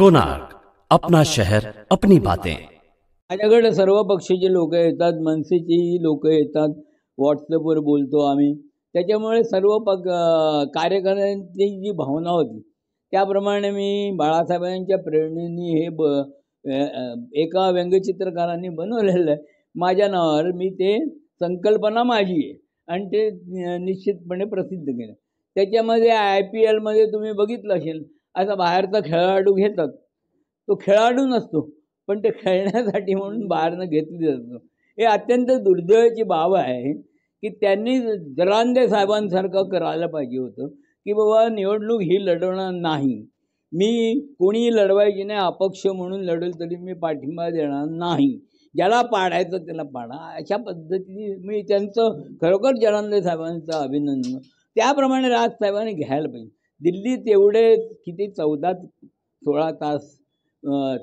कोणार्क, अपना शहर अपनी बातें। माझ्याकडे सर्व पक्षाचे लोक येतात, मनसेची लोक येतात, व्हॉट्सअपवर बोलतो आम्ही. त्याच्यामुळे सर्व कार्यकर्त्यांची जी भावना होती त्याप्रमाणे मी बाळासाहेबांच्या प्रेरणेने हे एका व्यंगचित्रकारांनी बनवलेलं आहे माझ्या नावावर. मी ते संकल्पना माझी आहे आणि ते निश्चितपणे प्रसिद्ध केलं. त्याच्यामध्ये IPL मध्ये तुम्ही बघितलं असेल, असा बाहेरचा खेळाडू घेतात, तो खेळाडू नसतो पण ते खेळण्यासाठी म्हणून बाहेरनं घेतली जातो. हे अत्यंत दुर्दैवाची बाब आहे की त्यांनी जरांगे साहेबांसारखं करायला पाहिजे होतं की बाबा निवडणूक ही लढवणार नाही, मी कोणीही लढवायची नाही, अपक्ष म्हणून लढेल तरी मी पाठिंबा देणार नाही, ज्याला पाडायचं त्याला पाडा, अशा पद्धतीने मी त्यांचं खरोखर जरांगे साहेबांचं अभिनंदन. त्याप्रमाणे राजसाहेबांनी घ्यायला पाहिजे. दिल्लीत एवढे किती 14-16 तास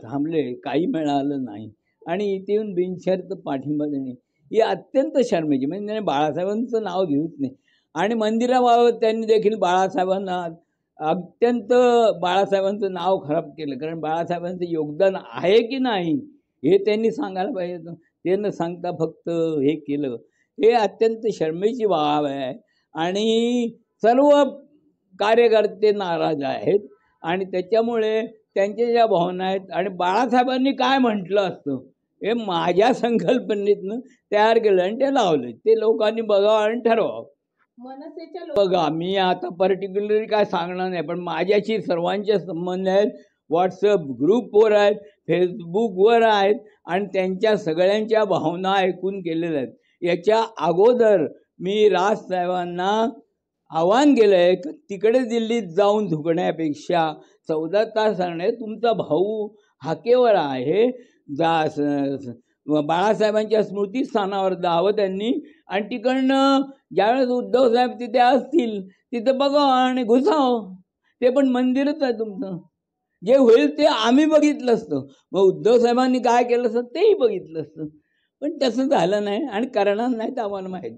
थांबले, काही मिळालं नाही आणि इथे येऊन बिनशर्त पाठिंबा देणे ही अत्यंत शर्मेची. म्हणजे त्याने बाळासाहेबांचं नाव घेऊच नाही आणि मंदिराबाबत त्यांनी देखील बाळासाहेबांना अत्यंत बाळासाहेबांचं नाव खराब केलं. कारण बाळासाहेबांचं योगदान आहे की नाही हे त्यांनी सांगायला पाहिजे होतं. ते न सांगता फक्त हे केलं, हे अत्यंत शर्मेची बाब आहे आणि सर्व कार्यकर्ते नाराज आहेत आणि त्याच्यामुळे त्यांच्या ज्या भावना आहेत. आणि बाळासाहेबांनी काय म्हटलं असतं हे माझ्या संकल्पनेतनं तयार केलं आणि ते लावलं. ते लोकांनी बघावं आणि ठरवावं. बघा, मी आता पर्टिक्युलरली काय सांगणार नाही, पण माझ्याशी सर्वांचे संबंध आहेत. व्हॉट्सअप ग्रुपवर आहेत, फेसबुकवर आहेत आणि त्यांच्या सगळ्यांच्या भावना ऐकून केलेल्या आहेत. याच्या अगोदर मी राजसाहेबांना आव्हान केलं आहे की तिकडे दिल्लीत जाऊन झुकण्यापेक्षा 14 तास राहणे, तुमचा भाऊ हाकेवर आहे, बाळासाहेबांच्या स्मृतीस्थानावर जावं त्यांनी आणि तिकडनं ज्यावेळेस उद्धव साहेब तिथे असतील तिथं बघावं आणि घुसावं. ते पण मंदिरच आहे तुमचं. जे होईल ते आम्ही बघितलं असतं, मग उद्धव साहेबांनी काय केलं असतं तेही बघितलं असतं, पण तसं झालं नाही आणि करणार नाही तर आम्हाला माहीत.